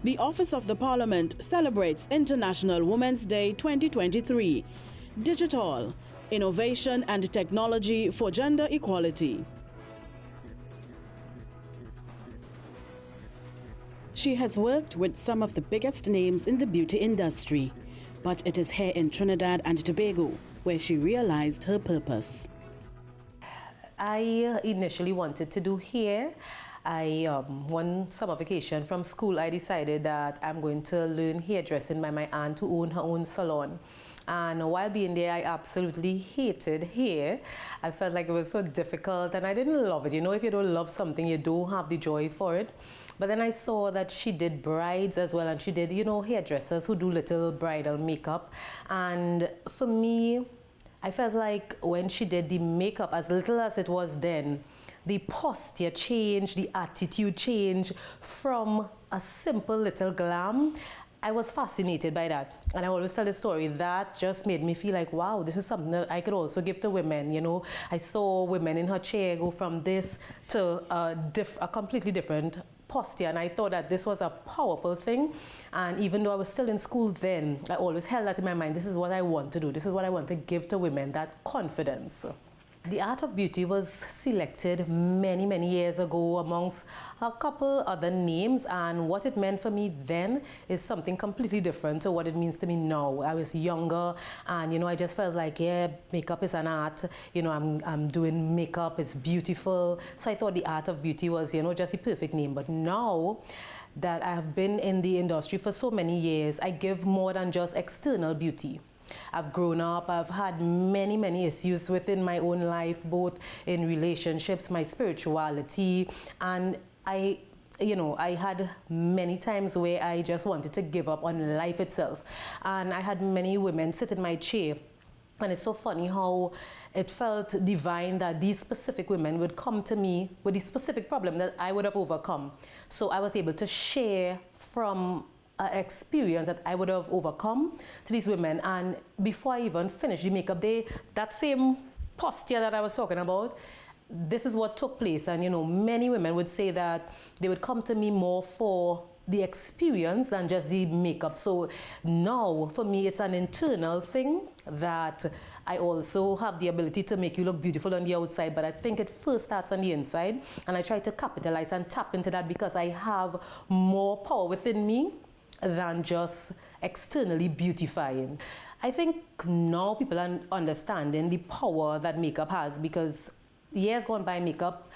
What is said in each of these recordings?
The Office of the Parliament celebrates International Women's Day 2023. DigitALL, Innovation and Technology for Gender Equality. She has worked with some of the biggest names in the beauty industry, but it is here in Trinidad and Tobago where she realized her purpose. I initially wanted to do hair. One summer vacation from school, I decided that I'm going to learn hairdressing by my aunt who owned her own salon. And while being there, I absolutely hated hair. I felt like it was so difficult and I didn't love it. You know, if you don't love something, you don't have the joy for it. But then I saw that she did brides as well, and she did, you know, hairdressers who do little bridal makeup. And for me, I felt like when she did the makeup, as little as it was then, the posture changed, the attitude changed from a simple little glam. I was fascinated by that, and I always tell the story that just made me feel like, wow, this is something that I could also give to women. You know, I saw women in her chair go from this to a completely different posture, and I thought that this was a powerful thing. And even though I was still in school then, I always held that in my mind. This is what I want to do. This is what I want to give to women, that confidence. The Art of Beauty was selected many, many years ago amongst a couple other names, and what it meant for me then is something completely different to what it means to me now. I was younger, and you know, I just felt like, yeah, makeup is an art. You know, I'm doing makeup, it's beautiful. So I thought the Art of Beauty was, you know, just the perfect name. But now that I have been in the industry for so many years, I give more than just external beauty. I've grown up, I've had many, many issues within my own life, both in relationships, my spirituality, and I had many times where I just wanted to give up on life itself. And I had many women sit in my chair, and it's so funny how it felt divine that these specific women would come to me with the specific problem that I would have overcome. So I was able to share from experience that I would have overcome to these women. And before I even finished the makeup, that same posture that I was talking about, this is what took place. And you know, many women would say that they would come to me more for the experience than just the makeup. So now for me, it's an internal thing that I also have the ability to make you look beautiful on the outside, but I think it first starts on the inside, and I try to capitalize and tap into that because I have more power within me than just externally beautifying. I think now people are understanding the power that makeup has, because years gone by, makeup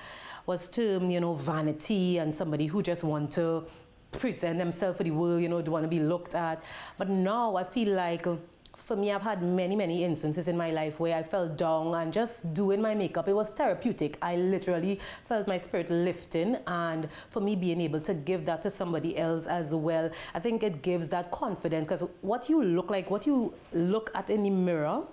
was termed, you know, vanity and somebody who just want to present themselves for the world, you know, they want to be looked at. But now I feel like, for me, I've had many, many instances in my life where I felt down, and just doing my makeup, it was therapeutic. I literally felt my spirit lifting, and for me, being able to give that to somebody else as well, I think it gives that confidence, because what you look like, what you look at in the mirror,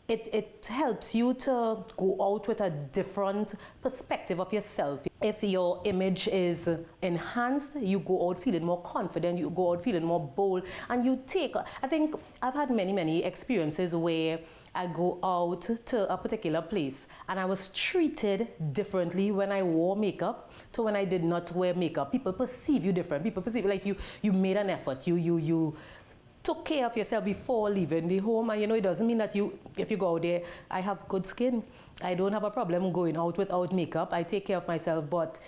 it helps you to go out with a different perspective of yourself. If your image is enhanced, you go out feeling more confident, you go out feeling more bold, and you take, I think I've had many, many experiences where I go out to a particular place and I was treated differently when I wore makeup to when I did not wear makeup. People perceive you different. People perceive like you made an effort. You took care of yourself before leaving the home, and you know, it doesn't mean that if you go out there, I have good skin. I don't have a problem going out without makeup. I take care of myself, but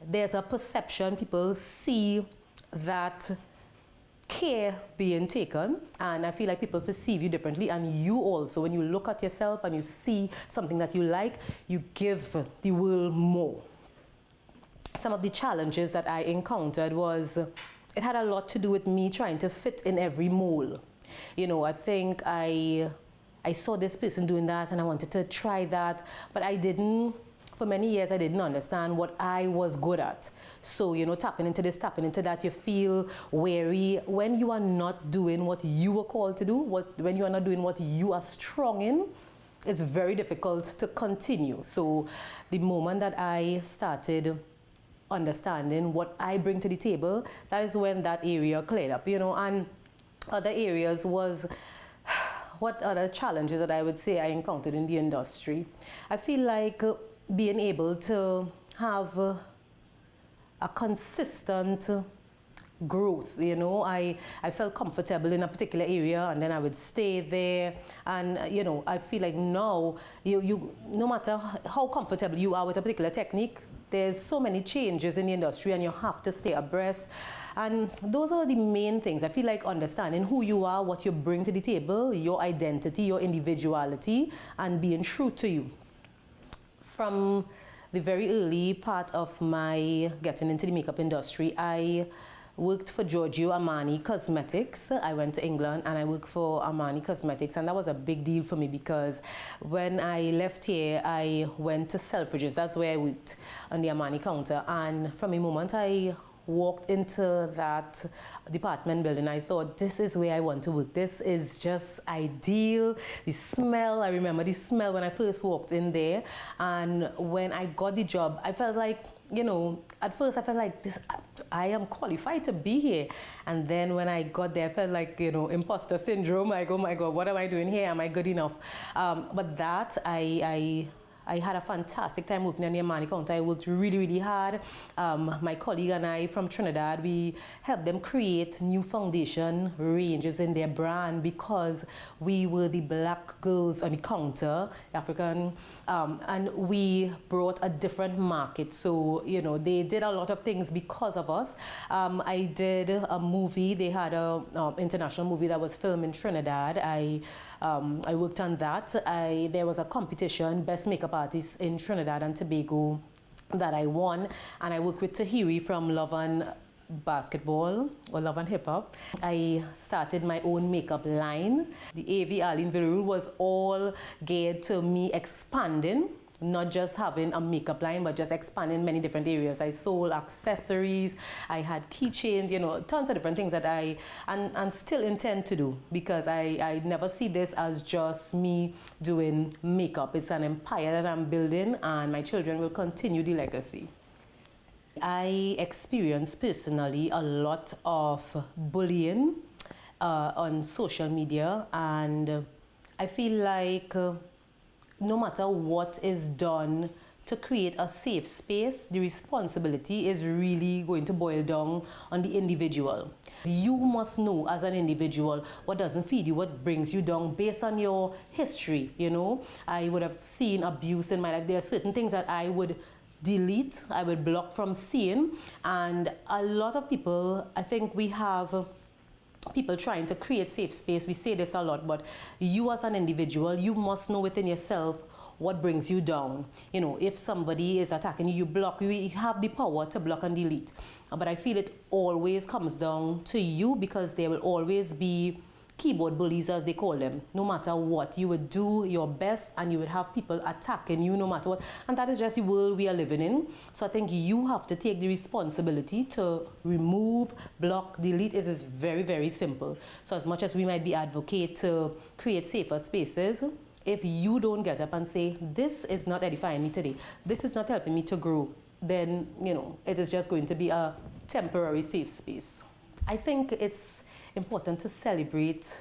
there's a perception. People see that care being taken, and I feel like people perceive you differently. And you also, when you look at yourself and you see something that you like, you give the world more. Some of the challenges that I encountered was, it had a lot to do with me trying to fit in every mold. You know, I think I saw this person doing that and I wanted to try that, but I didn't, for many years I didn't understand what I was good at. So, you know, tapping into this, tapping into that, you feel wary when you are not doing what you were called to do, when you are not doing what you are strong in. It's very difficult to continue. So the moment that I started understanding what I bring to the table, that is when that area cleared up, you know. And other areas was, what other challenges that I would say I encountered in the industry? I feel like being able to have a consistent growth, you know. I felt comfortable in a particular area and then I would stay there. And, you know, I feel like now, you no matter how comfortable you are with a particular technique, there's so many changes in the industry and you have to stay abreast. And those are the main things. I feel like understanding who you are, what you bring to the table, your identity, your individuality, and being true to you. From the very early part of my getting into the makeup industry, I worked for Giorgio Armani Cosmetics. I went to England and I worked for Armani Cosmetics, and that was a big deal for me because when I left here, I went to Selfridges. That's where I worked on the Armani counter, and from the moment I walked into that department building, I thought, this is where I want to work. This is just ideal. The smell, I remember the smell when I first walked in there. And when I got the job, I felt like, you know, at first I felt like this, I am qualified to be here. And then when I got there, I felt like, you know, imposter syndrome. Like, oh my God, what am I doing here? Am I good enough? But that, I had a fantastic time working on the Armani counter. I worked really, really hard. My colleague and I from Trinidad, we helped them create new foundation ranges in their brand because we were the black girls on the counter, African, and we brought a different market. So, you know, they did a lot of things because of us. I did a movie. They had an international movie that was filmed in Trinidad. I worked on that. There was a competition, Best Makeup Artist in Trinidad and Tobago, that I won. And I worked with Tahiri from Love and Basketball, or Love and Hip Hop. I started my own makeup line. The AV Arlene Villarule was all geared to me expanding, not just having a makeup line, but just expanding many different areas. I sold accessories, I had keychains, you know, tons of different things that I and still intend to do, because I never see this as just me doing makeup. It's an empire that I'm building, and my children will continue the legacy. I experienced personally a lot of bullying on social media, and I feel like no matter what is done to create a safe space, the responsibility is really going to boil down on the individual. You must know as an individual what doesn't feed you, what brings you down based on your history, you know. I would have seen abuse in my life. There are certain things that I would delete, I would block from seeing, and a lot of people, I think we have people trying to create safe space. We say this a lot, but you as an individual, you must know within yourself what brings you down. You know, if somebody is attacking you, you block. You have the power to block and delete. But I feel it always comes down to you, because there will always be keyboard bullies, as they call them. No matter what, you would do your best and you would have people attacking you no matter what. And that is just the world we are living in. So I think you have to take the responsibility to remove, block, delete. It is very, very simple. So as much as we might be advocate to create safer spaces, if you don't get up and say, this is not edifying me today, this is not helping me to grow, then, you know, it is just going to be a temporary safe space. I think it's important to celebrate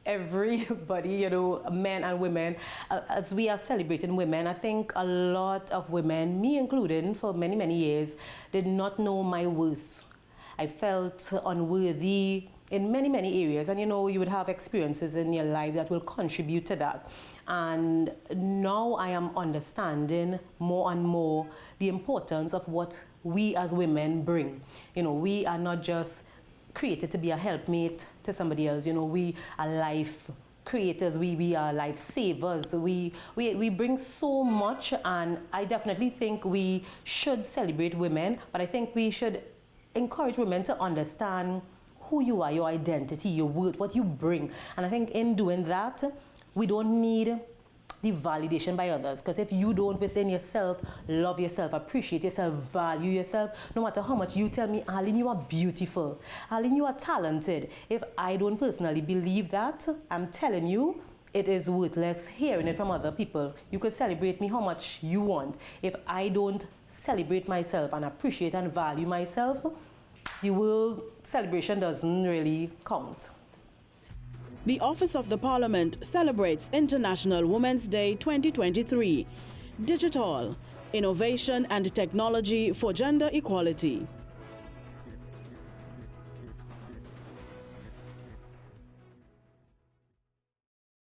everybody, you know, men and women. As we are celebrating women, I think a lot of women, me including, for many, many years, did not know my worth. I felt unworthy in many, many areas. And, you know, you would have experiences in your life that will contribute to that. And now I am understanding more and more the importance of what we as women bring. You know, we are not just created to be a helpmate to somebody else. You know, we are life creators, we are life savers. We bring so much, and I definitely think we should celebrate women, but I think we should encourage women to understand who you are, your identity, your worth, what you bring. And I think in doing that, we don't need the validation by others, because if you don't within yourself love yourself, appreciate yourself, value yourself, no matter how much you tell me, Arlene, you are beautiful, Arlene, you are talented, if I don't personally believe that, I'm telling you, it is worthless hearing it from other people. You could celebrate me how much you want. If I don't celebrate myself and appreciate and value myself, the world celebration doesn't really count. The Office of the Parliament celebrates International Women's Day 2023. DigitALL, innovation and technology for gender equality.